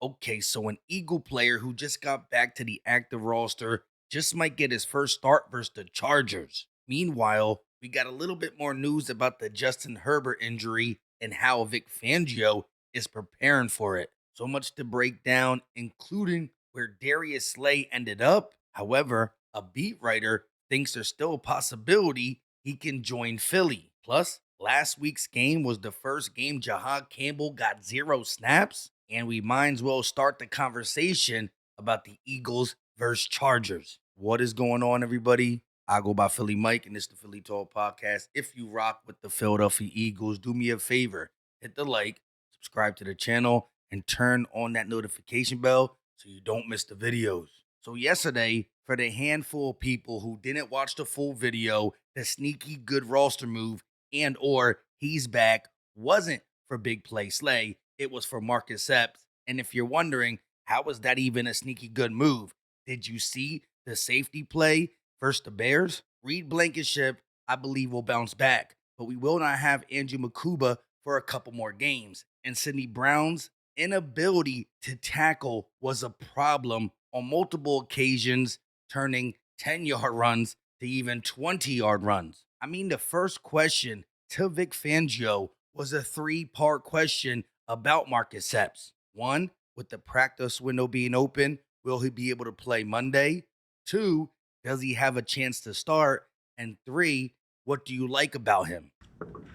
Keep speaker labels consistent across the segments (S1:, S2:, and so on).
S1: Okay, so an Eagle player who just got back to the active roster just might get his first start versus the Chargers. Meanwhile, we got a little bit more news about the Justin Herbert injury and how Vic Fangio is preparing for it. So much to break down, including where Darius Slay ended up. However, a beat writer thinks there's still a possibility he can join Philly. Plus, last week's game was the first game Jihaad Campbell got 0 snaps, and we might as well start the conversation about the Eagles versus Chargers. What is going on, everybody? I go by Philly Mike, and this is the Philly Talk Podcast. If you rock with the Philadelphia Eagles, do me a favor, hit the like, subscribe to the channel, and turn on that notification bell so you don't miss the videos. So yesterday, for the handful of people who didn't watch the full video, the sneaky good roster move and or he's back wasn't for Big Play Slay. It was for Marcus Epps. And if you're wondering, how was that even a sneaky good move? Did you see the safety play versus the Bears? Reed Blankenship, I believe, will bounce back, but we will not have Andrew Makuba for a couple more games. And Sidney Brown's inability to tackle was a problem on multiple occasions, turning 10-yard runs to even 20-yard runs. I mean, the first question to Vic Fangio was a three-part question about Marcus Epps. One, with the practice window being open, will he be able to play Monday? Two, does he have a chance to start? And three, what do you like about him?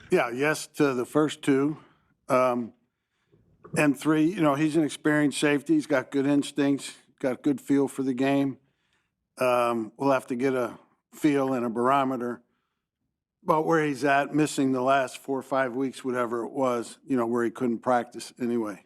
S2: Yeah, yes to the first two. And three, he's an experienced safety. He's got good instincts, got good feel for the game. We'll have to get a feel and a barometer about where he's at, missing the last 4 or 5 weeks, whatever it was, where he couldn't practice anyway.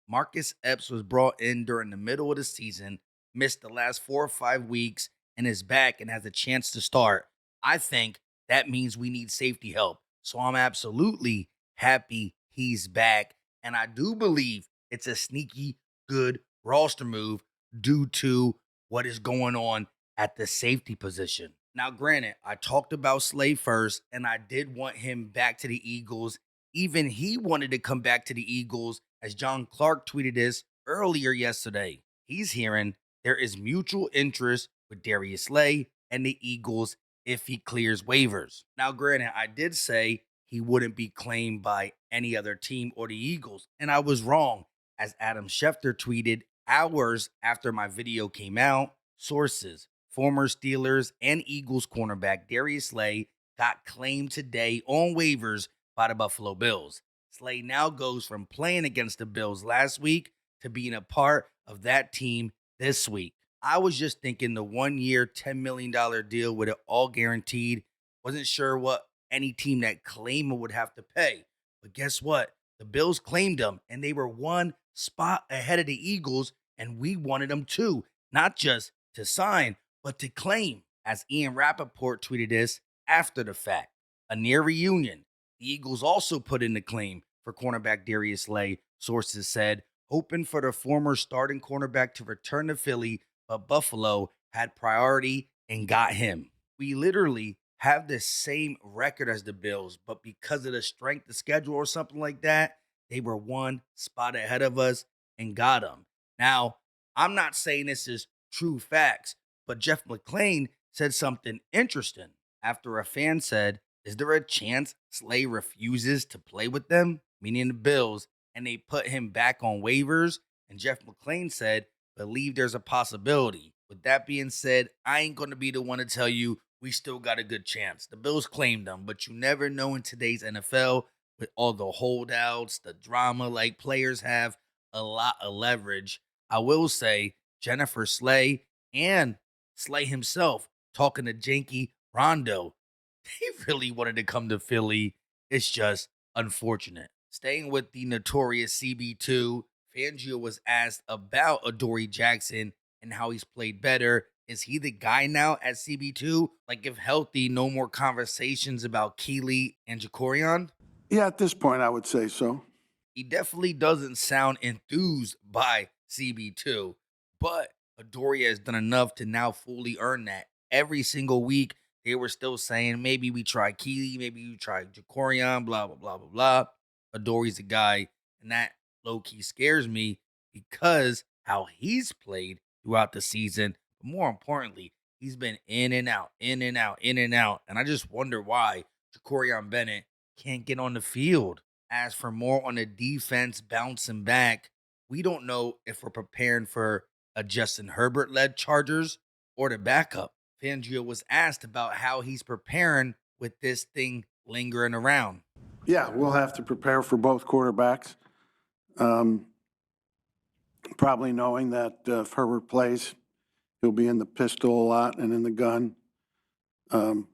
S1: Marcus Epps was brought in during the middle of the season, missed the last 4 or 5 weeks, and is back and has a chance to start. I think that means we need safety help. So I'm absolutely happy he's back. And I do believe it's a sneaky good roster move due to what is going on at the safety position. Now, granted, I talked about Slay first, and I did want him back to the Eagles. Even he wanted to come back to the Eagles, as John Clark tweeted this earlier yesterday. He's hearing there is mutual interest with Darius Slay and the Eagles if he clears waivers. Now, granted, I did say he wouldn't be claimed by any other team or the Eagles, and I was wrong, as Adam Schefter tweeted hours after my video came out. Sources: former Steelers and Eagles cornerback Darius Slay got claimed today on waivers by the Buffalo Bills. Slay now goes from playing against the Bills last week to being a part of that team this week. I was just thinking the 1 year, $10 million deal with it all guaranteed. Wasn't sure what any team that claimed him would have to pay. But guess what? The Bills claimed him, and they were one spot ahead of the Eagles, and we wanted them too. Not just to sign, but to claim. As Ian Rappaport tweeted this after the fact. A near reunion. The Eagles also put in the claim for cornerback Darius Slay, sources said, hoping for the former starting cornerback to return to Philly, but Buffalo had priority and got him. We literally have the same record as the Bills, but because of the strength of schedule or something like that, they were one spot ahead of us and got him. Now, I'm not saying this is true facts, but Jeff McClain said something interesting after a fan said, is there a chance Slay refuses to play with them, meaning the Bills, and they put him back on waivers? And Jeff McClain said, believe there's a possibility. With that being said, I ain't going to be the one to tell you we still got a good chance. The Bills claimed them, but you never know in today's NFL with all the holdouts, the drama, like players have a lot of leverage. I will say Jennifer Slay and Slay himself talking to Janky Rondo, they really wanted to come to Philly. It's just unfortunate. Staying with the notorious CB2, Fangio was asked about Adoree Jackson and how he's played better. Is he the guy now at CB2? Like, if healthy, no more conversations about Keeley and Jacorian?
S2: Yeah, at this point, I would say so.
S1: He definitely doesn't sound enthused by CB2, but Adoree has done enough to now fully earn that. Every single week, they were still saying, maybe we try Keeley, maybe we try Jacorian, blah, blah, blah, blah, blah. Adoree's a guy, and that low-key scares me because how he's played throughout the season. But more importantly, he's been in and out, in and out, in and out. And I just wonder why Jacorian Bennett can't get on the field. As for more on the defense bouncing back, we don't know if we're preparing for a Justin Herbert led Chargers or the backup. Fangio was asked about how he's preparing with this thing lingering around.
S2: Yeah, we'll have to prepare for both quarterbacks. Probably knowing that if Herbert plays, he'll be in the pistol a lot and in the gun. But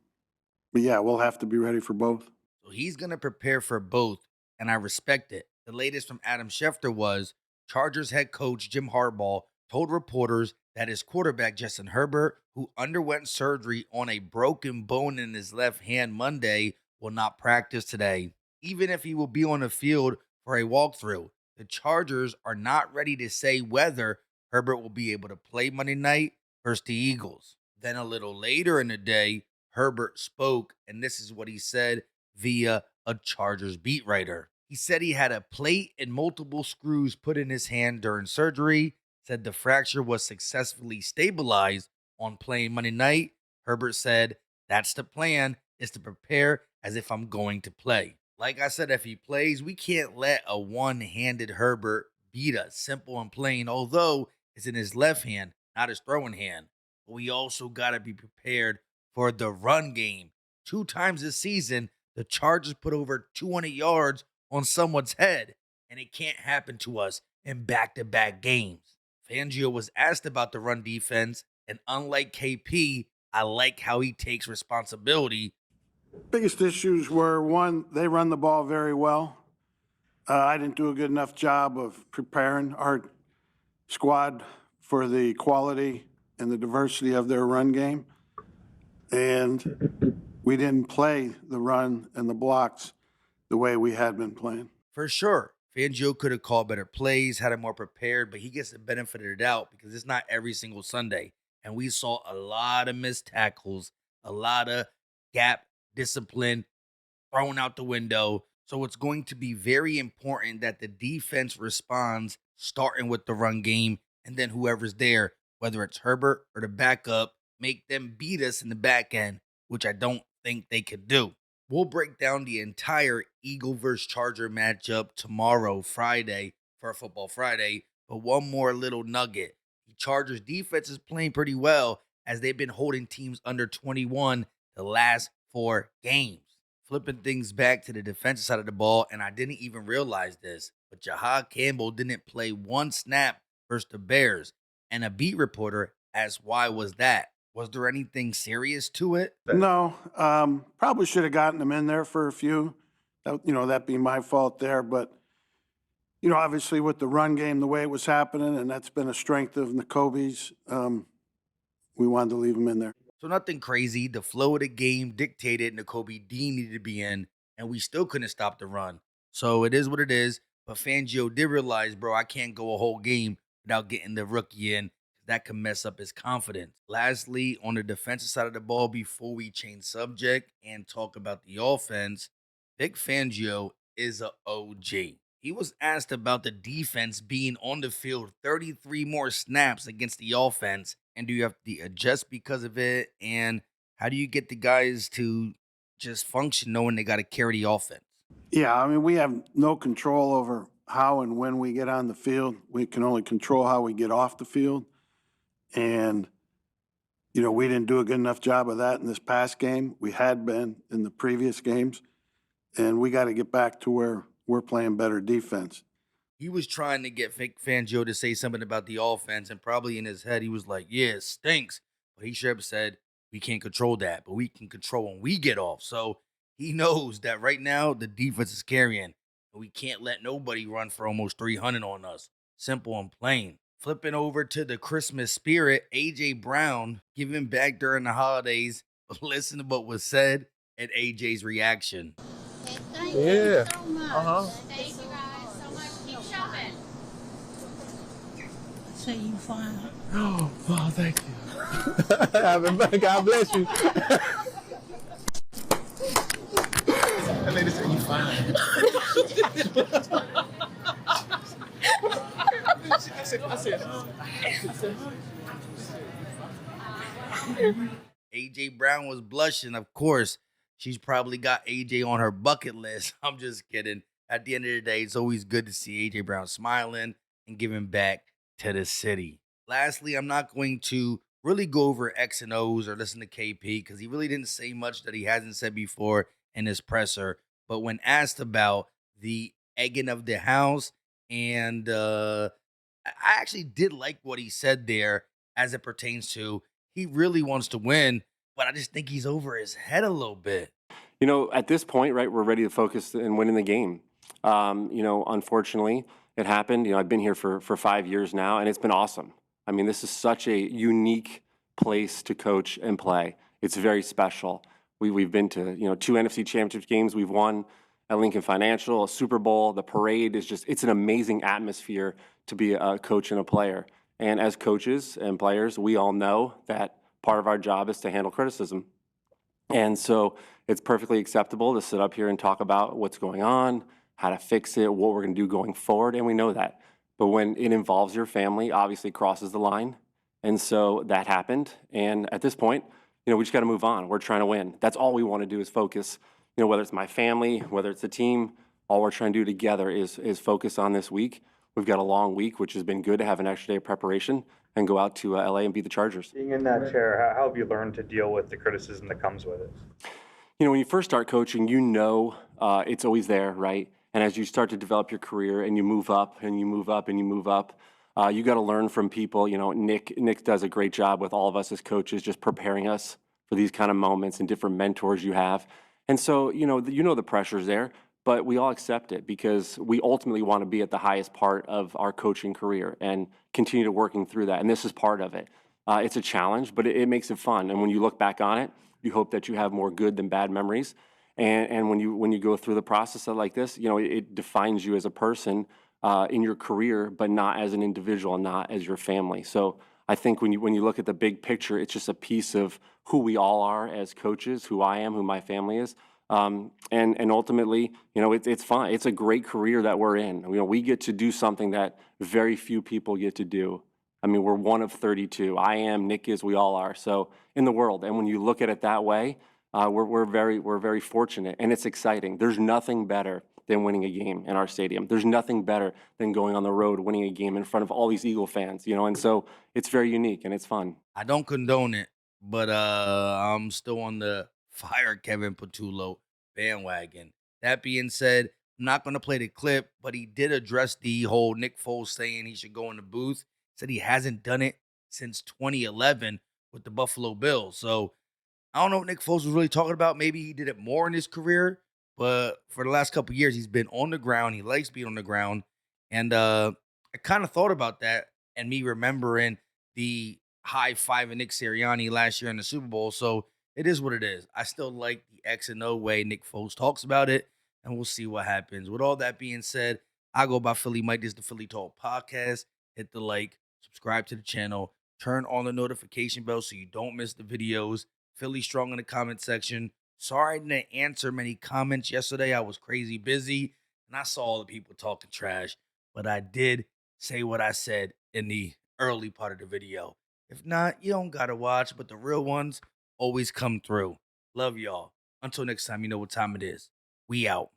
S2: yeah, we'll have to be ready for both.
S1: So he's going to prepare for both, and I respect it. The latest from Adam Schefter was Chargers head coach Jim Harbaugh told reporters that his quarterback Justin Herbert, who underwent surgery on a broken bone in his left hand Monday, will not practice today, even if he will be on the field for a walkthrough. The Chargers are not ready to say whether Herbert will be able to play Monday night versus the Eagles. Then a little later in the day, Herbert spoke, and this is what he said via a Chargers beat writer. He said he had a plate and multiple screws put in his hand during surgery, said the fracture was successfully stabilized on playing Monday night. Herbert said, "That's the plan, is to prepare as if I'm going to play." Like I said, if he plays, we can't let a one-handed Herbert beat us. Simple and plain, although it's in his left hand, not his throwing hand. But we also got to be prepared for the run game. 2 times this season, the Chargers put over 200 yards on someone's head, and it can't happen to us in back-to-back games. Fangio was asked about the run defense, and unlike KP, I like how he takes responsibility.
S2: Biggest issues were, one, they run the ball very well. I didn't do a good enough job of preparing our squad for the quality and the diversity of their run game. And we didn't play the run and the blocks the way we had been playing.
S1: For sure, Fangio could have called better plays, had it more prepared, but he gets the benefit of the doubt because it's not every single Sunday. And we saw a lot of missed tackles, a lot of gap discipline thrown out the window. So it's going to be very important that the defense responds, starting with the run game, and then whoever's there, whether it's Herbert or the backup, make them beat us in the back end, which I don't think they could do. We'll break down the entire Eagle versus Charger matchup tomorrow, Friday, for Football Friday. But one more little nugget. The Chargers defense is playing pretty well as they've been holding teams under 21 the last 4 games. Flipping things back to the defensive side of the ball, and I didn't even realize this, but Jihaad Campbell didn't play 1 snap versus the Bears. And a beat reporter asked, why was that? Was there anything serious to it?
S2: No, probably should have gotten him in there for a few. That'd be my fault there. But, obviously with the run game, the way it was happening, and that's been a strength of Nakobe's, we wanted to leave him in there.
S1: So nothing crazy. The flow of the game dictated Nakobe Dean needed to be in, and we still couldn't stop the run. So it is what it is. But Fangio did realize, bro, I can't go a whole game without getting the rookie in. That can mess up his confidence. Lastly, on the defensive side of the ball, before we change subject and talk about the offense, Vic Fangio is a OG. He was asked about the defense being on the field 33 more snaps against the offense, and do you have to adjust because of it? And how do you get the guys to just function knowing they got to carry the offense?
S2: Yeah, we have no control over how and when we get on the field. We can only control how we get off the field. And, we didn't do a good enough job of that in this past game. We had been in the previous games. And we got to get back to where we're playing better defense.
S1: He was trying to get Vic Fangio to say something about the offense, and probably in his head he was like, yeah, it stinks. But he should have said, we can't control that, but we can control when we get off. So he knows that right now the defense is carrying. And we can't let nobody run for almost 300 on us. Simple and plain. Flipping over to the Christmas spirit, A.J. Brown giving back during the holidays. Listen to what was said and A.J.'s reaction.
S3: Thank you so much. Thank you guys so much. Keep shopping.
S4: Say you fine.
S5: Oh, thank you. God bless you. That lady said you fine.
S1: AJ Brown was blushing. Of course, she's probably got AJ on her bucket list. I'm just kidding. At the end of the day, it's always good to see AJ Brown smiling and giving back to the city. Lastly, I'm not going to really go over X and O's or listen to KP because he really didn't say much that he hasn't said before in his presser. But when asked about the egging of the house, and I actually did like what he said there as it pertains to he really wants to win, but I just think he's over his head a little bit.
S4: At this point, right, we're ready to focus and winning the game. Unfortunately, it happened. I've been here for 5 years now, and it's been awesome. I mean, this is such a unique place to coach and play. It's very special. We've been to, two NFC Championship games. We've won at Lincoln Financial, a Super Bowl. The parade is it's an amazing atmosphere to be a coach and a player. And as coaches and players, we all know that part of our job is to handle criticism. And so it's perfectly acceptable to sit up here and talk about what's going on, how to fix it, what we're going to do going forward, and we know that. But when it involves your family, obviously crosses the line. And so that happened. And at this point, we just got to move on. We're trying to win. That's all we want to do is focus. Whether it's my family, whether it's the team, all we're trying to do together is focus on this week. We've got a long week, which has been good to have an extra day of preparation and go out to LA and beat the Chargers.
S6: Being in that chair, how have you learned to deal with the criticism that comes with it?
S4: When you first start coaching, it's always there, right? And as you start to develop your career and you move up and you move up and you move up, you got to learn from people. Nick does a great job with all of us as coaches, just preparing us for these kind of moments and different mentors you have. And so, the pressure's there, but we all accept it because we ultimately want to be at the highest part of our coaching career and continue to working through that. And this is part of it. It's a challenge, but it makes it fun. And when you look back on it, you hope that you have more good than bad memories. And when you go through the process like this, it defines you as a person in your career, but not as an individual, not as your family. So I think when you look at the big picture, it's just a piece of who we all are as coaches, who I am, who my family is. And ultimately, it's fun. It's a great career that we're in. We get to do something that very few people get to do. I mean, we're one of 32. I am, Nick is, we all are. So in the world, and when you look at it that way, we're very fortunate, and it's exciting. There's nothing better than winning a game in our stadium. There's nothing better than going on the road, winning a game in front of all these Eagle fans. And so it's very unique and it's fun.
S1: I don't condone it, but I'm still on the fire Kevin Patullo bandwagon. That being said, I'm not going to play the clip, but he did address the whole Nick Foles saying he should go in the booth. Said he hasn't done it since 2011 with the Buffalo Bills. So I don't know what Nick Foles was really talking about. Maybe he did it more in his career, but for the last couple of years, he's been on the ground. He likes being on the ground. And I kind of thought about that and me remembering the high five of Nick Sirianni last year in the Super Bowl. So it is what it is. I still like the X and O way Nick Foles talks about it, and we'll see what happens. With all that being said, I go by Philly Mike. This is the Philly Talk Podcast. Hit the like, subscribe to the channel, turn on the notification bell so you don't miss the videos. Philly Strong in the comment section. Sorry I didn't answer many comments yesterday. I was crazy busy, and I saw all the people talking trash, but I did say what I said in the early part of the video. If not, you don't gotta watch, but the real ones always come through. Love y'all. Until next time, you know what time it is. We out.